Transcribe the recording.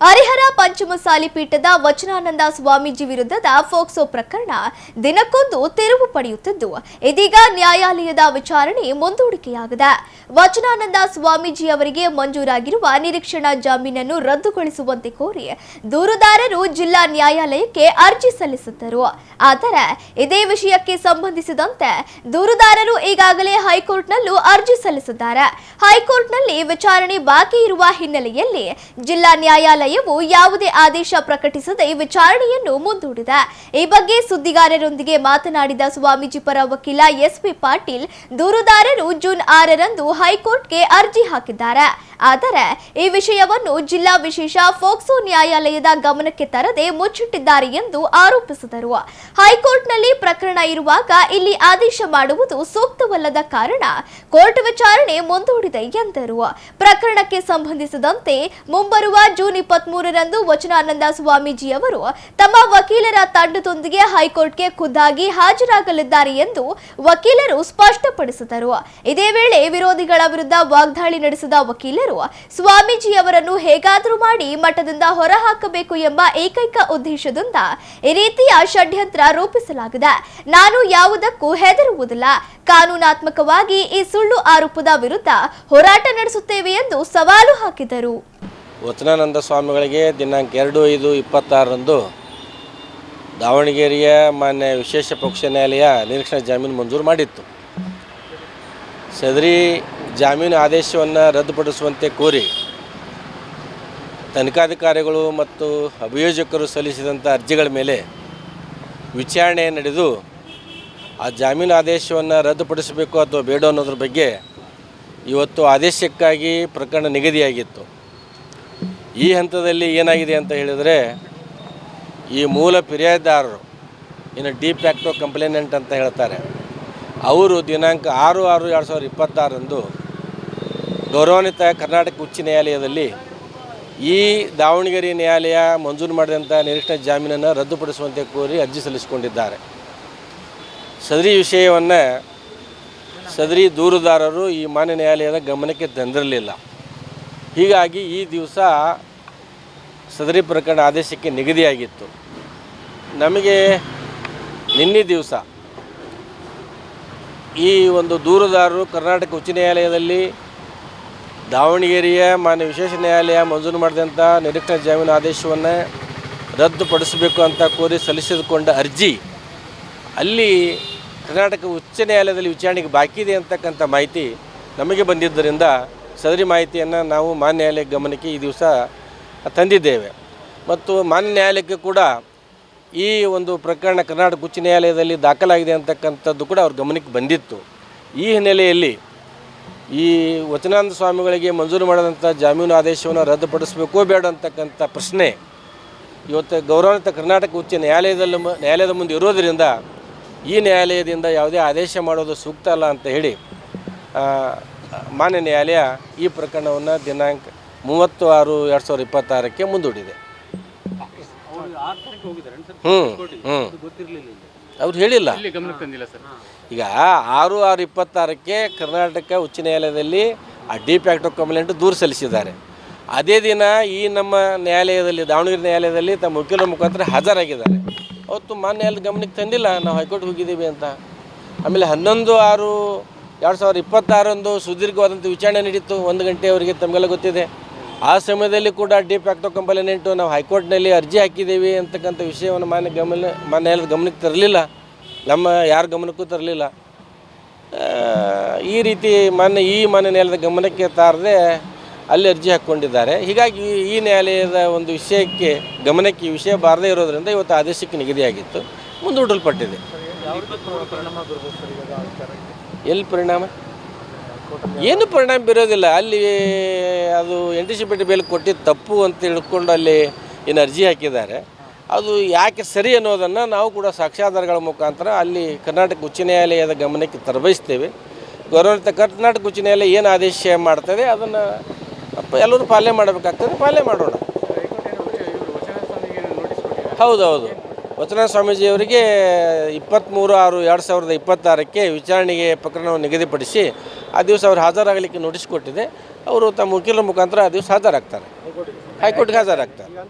ಹರಿಹರ ಪಂಚಮಸಾಲಿ ಪೀಠದ ವಚನಾನಂದ ಸ್ವಾಮೀಜಿ ವಿರುದ್ಧದ ಫೋಕ್ಸೋ ಪ್ರಕರಣ ದಿನಕ್ಕೊಂದು ತಿರುವು ಪಡೆಯುತ್ತಿದ್ದು ಇದೀಗ ನ್ಯಾಯಾಲಯದ ವಿಚಾರಣೆ ಮುಂದೂಡಿಕೆಯಾಗಿದೆ. ವಚನಾನಂದ ಸ್ವಾಮೀಜಿ ಅವರಿಗೆ ಮಂಜೂರಾಗಿರುವ ನಿರೀಕ್ಷಣಾ ಜಾಮೀನನ್ನು ರದ್ದುಗೊಳಿಸುವಂತೆ ಕೋರಿ ದೂರುದಾರರು ಜಿಲ್ಲಾ ನ್ಯಾಯಾಲಯಕ್ಕೆ ಅರ್ಜಿ ಸಲ್ಲಿಸಿದ್ದರು. ಆದರೆ ಇದೇ ವಿಷಯಕ್ಕೆ ಸಂಬಂಧಿಸಿದಂತೆ ದೂರುದಾರರು ಈಗಾಗಲೇ ಹೈಕೋರ್ಟ್ನಲ್ಲೂ ಅರ್ಜಿ ಸಲ್ಲಿಸಿದ್ದಾರೆ. ಹೈಕೋರ್ಟ್ನಲ್ಲಿ ವಿಚಾರಣೆ ಬಾಕಿ ಇರುವ ಹಿನ್ನೆಲೆಯಲ್ಲಿ ಜಿಲ್ಲಾ ನ್ಯಾಯಾಲಯವು ಯಾವುದೇ ಆದೇಶ ಪ್ರಕಟಿಸದೆ ವಿಚಾರಣೆಯನ್ನು ಮುಂದೂಡಿದೆ. ಈ ಬಗ್ಗೆ ಸುದ್ದಿಗಾರರೊಂದಿಗೆ ಮಾತನಾಡಿದ ಸ್ವಾಮೀಜಿ ಪರ ವಕೀಲ ಎಸ್.ಪಿ. ಪಾಟೀಲ್, ದೂರುದಾರರು ಜೂನ್ 6ರಂದು ಹೈಕೋರ್ಟ್ಗೆ ಅರ್ಜಿ ಹಾಕಿದ್ದಾರೆ. ಆದರೆ ಈ ವಿಷಯವನ್ನು ಜಿಲ್ಲಾ ವಿಶೇಷ ಫೋಕ್ಸೋ ನ್ಯಾಯಾಲಯದ ಗಮನಕ್ಕೆ ತರದೆ ಮುಚ್ಚಿಟ್ಟಿದ್ದಾರೆ ಎಂದು ಆರೋಪಿಸಿದರು. ಹೈಕೋರ್ಟ್ನಲ್ಲಿ ಪ್ರಕರಣ ಇರುವಾಗ ಇಲ್ಲಿ ಆದೇಶ ಮಾಡುವುದು ಸೂಕ್ತವಲ್ಲದ ಕಾರಣ ಕೋರ್ಟ್ ವಿಚಾರಣೆ ಮುಂದೂಡಿದೆ ಎಂದರು. ಪ್ರಕರಣಕ್ಕೆ ಸಂಬಂಧಿಸಿದಂತೆ ಮುಂಬರುವ ಜೂನ್ 23ರಂದು ವಚನಾನಂದ ಸ್ವಾಮೀಜಿ ಅವರು ತಮ್ಮ ವಕೀಲರ ತಂಡದೊಂದಿಗೆ ಹೈಕೋರ್ಟ್ಗೆ ಖುದ್ದಾಗಿ ಹಾಜರಾಗಲಿದ್ದಾರೆ ಎಂದು ವಕೀಲರು ಸ್ಪಷ್ಟಪಡಿಸಿದರು. ಇದೇ ವೇಳೆ ವಿರೋಧಿಗಳ ವಿರುದ್ಧ ವಾಗ್ದಾಳಿ ನಡೆಸಿದ ವಕೀಲರು ಸ್ವಾಮೀಜಿ ಅವರನ್ನು ಹೇಗಾದರೂ ಮಾಡಿ ಮಠದಿಂದ ಹೊರಹಾಕಬೇಕು ಎಂಬ ಏಕೈಕ ಉದ್ದೇಶದಿಂದ ಈ ರೀತಿಯ ಷಡ್ಯಂತ್ರ ರೂಪಿಸಲಾಗಿದೆ. ನಾನು ಯಾವುದಕ್ಕೂ ಹೆದರುವುದಿಲ್ಲ. ಕಾನೂನಾತ್ಮಕವಾಗಿ ಈ ಸುಳ್ಳು ಆರೋಪದ ವಿರುದ್ಧ ಹೋರಾಟ ನಡೆಸುತ್ತೇವೆ ಎಂದು ಸವಾಲು ಹಾಕಿದರು. ವಚನಾನಂದ ಸ್ವಾಮಿಗಳಿಗೆ ದಿನಾಂಕ 2/5/26ರಂದು ದಾವಣಗೆರೆಯ ಮಾನ್ಯ ವಿಶೇಷ ಪಕ್ಷ ನ್ಯಾಯಾಲಯ ನಿರೀಕ್ಷಣಾ ಜಾಮೀನು ಮಂಜೂರು ಮಾಡಿತ್ತು. ಸದರಿ ಜಾಮೀನು ಆದೇಶವನ್ನು ರದ್ದುಪಡಿಸುವಂತೆ ಕೋರಿ ತನಿಖಾಧಿಕಾರಿಗಳು ಮತ್ತು ಅಭಿಯೋಜಕರು ಸಲ್ಲಿಸಿದಂಥ ಅರ್ಜಿಗಳ ಮೇಲೆ ವಿಚಾರಣೆ ನಡೆದು ಆ ಜಾಮೀನು ಆದೇಶವನ್ನು ರದ್ದುಪಡಿಸಬೇಕು ಅಥವಾ ಬೇಡ ಅನ್ನೋದ್ರ ಬಗ್ಗೆ ಇವತ್ತು ಆದೇಶಕ್ಕಾಗಿ ಪ್ರಕರಣ ನಿಗದಿಯಾಗಿತ್ತು. ಈ ಹಂತದಲ್ಲಿ ಏನಾಗಿದೆ ಅಂತ ಹೇಳಿದರೆ, ಈ ಮೂಲ ಫಿರ್ಯಾದಿದಾರರು ಇನ್ನು ಡಿ ಫ್ಯಾಕ್ಟೋ ಕಂಪ್ಲೇನೆಂಟ್ ಅಂತ ಹೇಳ್ತಾರೆ, ಅವರು ದಿನಾಂಕ 6/6/2026ರಂದು ಗೌರವಾನ್ವಿತ ಕರ್ನಾಟಕ ಉಚ್ಚ ನ್ಯಾಯಾಲಯದಲ್ಲಿ ಈ ದಾವಣಗೆರೆ ನ್ಯಾಯಾಲಯ ಮಂಜೂರು ಮಾಡಿದಂಥ ನಿರೀಕ್ಷಣಾ ಜಾಮೀನನ್ನು ರದ್ದುಪಡಿಸುವಂತೆ ಕೋರಿ ಅರ್ಜಿ ಸಲ್ಲಿಸಿಕೊಂಡಿದ್ದಾರೆ. ಸದರಿ ವಿಷಯವನ್ನು ಸದರಿ ದೂರುದಾರರು ಈ ಮಾನ್ಯ ನ್ಯಾಯಾಲಯದ ಗಮನಕ್ಕೆ ತಂದಿರಲಿಲ್ಲ. ಹೀಗಾಗಿ ಈ ದಿವಸ ಸದರಿ ಪ್ರಕರಣ ಆದೇಶಕ್ಕೆ ನಿಗದಿಯಾಗಿತ್ತು. ನಮಗೆ ನಿನ್ನೆ ದಿವಸ ಈ ಒಂದು ದೂರುದಾರರು ಕರ್ನಾಟಕ ಉಚ್ಚ ನ್ಯಾಯಾಲಯದಲ್ಲಿ ದಾವಣಗೆರೆಯ ಮಾನ್ಯ ವಿಶೇಷ ನ್ಯಾಯಾಲಯ ಮಂಜೂರು ಮಾಡಿದಂಥ ನಿರೀಕ್ಷಣಾ ಜಾಮೀನು ಆದೇಶವನ್ನು ರದ್ದುಪಡಿಸಬೇಕು ಅಂತ ಕೋರಿ ಸಲ್ಲಿಸಿಕೊಂಡ ಅರ್ಜಿ ಅಲ್ಲಿ ಕರ್ನಾಟಕ ಉಚ್ಚ ನ್ಯಾಯಾಲಯದಲ್ಲಿ ವಿಚಾರಣೆಗೆ ಬಾಕಿ ಇದೆ ಅಂತಕ್ಕಂಥ ಮಾಹಿತಿ ನಮಗೆ ಬಂದಿದ್ದರಿಂದ ಸದರಿ ಮಾಹಿತಿಯನ್ನು ನಾವು ಮಾನ್ಯ ನ್ಯಾಯಾಲಯ ಗಮನಕ್ಕೆ ಈ ದಿವಸ ತಂದಿದ್ದೇವೆ. ಮತ್ತು ಮಾನ್ಯ ನ್ಯಾಯಾಲಯಕ್ಕೆ ಕೂಡ ಈ ಒಂದು ಪ್ರಕರಣ ಕರ್ನಾಟಕ ಉಚ್ಚ ನ್ಯಾಯಾಲಯದಲ್ಲಿ ದಾಖಲಾಗಿದೆ ಅಂತಕ್ಕಂಥದ್ದು ಕೂಡ ಅವ್ರ ಗಮನಕ್ಕೆ ಬಂದಿತ್ತು. ಈ ಹಿನ್ನೆಲೆಯಲ್ಲಿ ಈ ವಚನಾನಂದ ಸ್ವಾಮಿಗಳಿಗೆ ಮಂಜೂರು ಮಾಡಿದಂಥ ಜಾಮೀನು ಆದೇಶವನ್ನು ರದ್ದುಪಡಿಸಬೇಕೋ ಬೇಡ ಅಂತಕ್ಕಂಥ ಪ್ರಶ್ನೆ ಇವತ್ತು ಗೌರವಾನ್ವಿತ ಕರ್ನಾಟಕ ಉಚ್ಚ ನ್ಯಾಯಾಲಯದ ಮುಂದೆ ಇರೋದರಿಂದ ಈ ನ್ಯಾಯಾಲಯದಿಂದ ಯಾವುದೇ ಆದೇಶ ಮಾಡೋದು ಸೂಕ್ತ ಅಲ್ಲ ಅಂತ ಹೇಳಿ ಮಾನ್ಯ ನ್ಯಾಯಾಲಯ ಈ ಪ್ರಕರಣವನ್ನು ದಿನಾಂಕ 30/6/2026ಕ್ಕೆ ಮುಂದೂಡಿದೆ. ಅವ್ರು ಹೇಳಿಲ್ಲ. ಈಗ 6/6/26ಕ್ಕೆ ಕರ್ನಾಟಕ ಉಚ್ಚ ನ್ಯಾಯಾಲಯದಲ್ಲಿ ಆ ಡಿ ಫ್ಯಾಕ್ಟೋ ಕಂಪ್ಲೇಂಟ್ ದೂರು ಸಲ್ಲಿಸಿದ್ದಾರೆ. ಅದೇ ದಿನ ಈ ನಮ್ಮ ನ್ಯಾಯಾಲಯದಲ್ಲಿ ದಾವಣಗೆರೆ ನ್ಯಾಯಾಲಯದಲ್ಲಿ ತಮ್ಮ ವಕೀಲರ ಮುಖಾಂತರ ಹಾಜರಾಗಿದ್ದಾರೆ. ಅವತ್ತು ಮಾನ್ಯ ನ್ಯಾಯಾಲಯದ ಗಮನಕ್ಕೆ ತಂದಿಲ್ಲ ನಾವು ಹೈಕೋರ್ಟ್ ಹೋಗಿದ್ದೀವಿ ಅಂತ. ಆಮೇಲೆ 11/6/2026ರಂದು ಸುದೀರ್ಘವಾದಂಥ ವಿಚಾರಣೆ ನಡೀತು, 1 ಗಂಟೆಯವರೆಗೆ ತಮಗೆಲ್ಲ ಗೊತ್ತಿದೆ. ಆ ಸಮಯದಲ್ಲಿ ಕೂಡ ಡಿ ಫ್ಯಾಕ್ಟೋ ಕಂಪ್ಲೇಂಟು ನಾವು ಹೈಕೋರ್ಟ್ನಲ್ಲಿ ಅರ್ಜಿ ಹಾಕಿದ್ದೇವೆ ಅಂತಕ್ಕಂಥ ವಿಷಯವನ್ನು ಮಾನ್ಯ ನ್ಯಾಯಾಲಯದ ಗಮನಕ್ಕೆ ತರಲಿಲ್ಲ, ನಮ್ಮ ಯಾರ ಗಮನಕ್ಕೂ ತರಲಿಲ್ಲ. ಈ ರೀತಿ ಮಾನ್ಯ ನ್ಯಾಯಾಲಯದ ಗಮನಕ್ಕೆ ತಾರದೆ ಅಲ್ಲಿ ಅರ್ಜಿ ಹಾಕ್ಕೊಂಡಿದ್ದಾರೆ. ಹೀಗಾಗಿ ಈ ನ್ಯಾಯಾಲಯದ ಒಂದು ಗಮನಕ್ಕೆ ಈ ವಿಷಯ ಬಾರದೇ ಇರೋದರಿಂದ ಇವತ್ತು ಆದೇಶಕ್ಕೆ ನಿಗದಿಯಾಗಿತ್ತು, ಮುಂದೂಡಲ್ಪಟ್ಟಿದೆ. ಎಲ್ಲಿ ಪರಿಣಾಮ? ಏನು ಪರಿಣಾಮ ಬೀರೋದಿಲ್ಲ. ಅಲ್ಲಿ ಅದು ಆಂಟಿಸಿಪೇಟರಿ ಬೇಲ್ ಕೊಟ್ಟಿದ್ದು ತಪ್ಪು ಅಂತ ತಿಳ್ಕೊಂಡು ಅಲ್ಲಿ ಏನು ಅರ್ಜಿ ಹಾಕಿದ್ದಾರೆ, ಅದು ಯಾಕೆ ಸರಿ ಅನ್ನೋದನ್ನು ನಾವು ಕೂಡ ಸಾಕ್ಷ್ಯಾಧಾರಗಳ ಮುಖಾಂತರ ಅಲ್ಲಿ ಕರ್ನಾಟಕ ಉಚ್ಚ ನ್ಯಾಯಾಲಯದ ಗಮನಕ್ಕೆ ತರಬಯಸ್ತೇವೆ. ಗೌರವಾನ್ವಿತ ಕರ್ನಾಟಕ ಉಚ್ಚ ನ್ಯಾಯಾಲಯ ಏನು ಆದೇಶ ಮಾಡ್ತದೆ ಅದನ್ನು ಎಲ್ಲರೂ ಪಾಲನೆ ಮಾಡಬೇಕಾಗ್ತದೆ, ಪಾಲನೆ ಮಾಡೋಣ. ಹೌದೌದು, ವಚನಾನಂದ ಸ್ವಾಮೀಜಿಯವರಿಗೆ 23/6/2026ಕ್ಕೆ ವಿಚಾರಣೆಗೆ ಪ್ರಕರಣವನ್ನು ನಿಗದಿಪಡಿಸಿ ಆ ದಿವಸ ಅವರು ಹಾಜರಾಗಲಿಕ್ಕೆ ನೋಟಿಸ್ ಕೊಟ್ಟಿದೆ. ಅವರು ತಮ್ಮ ವಕೀಲರ ಮುಖಾಂತರ ಆ ದಿವಸ ಹಾಜರಾಗ್ತಾರೆ. ಹೈಕೋರ್ಟ್ಗೆ ಹಾಜರಾಗ್ತಾರೆ.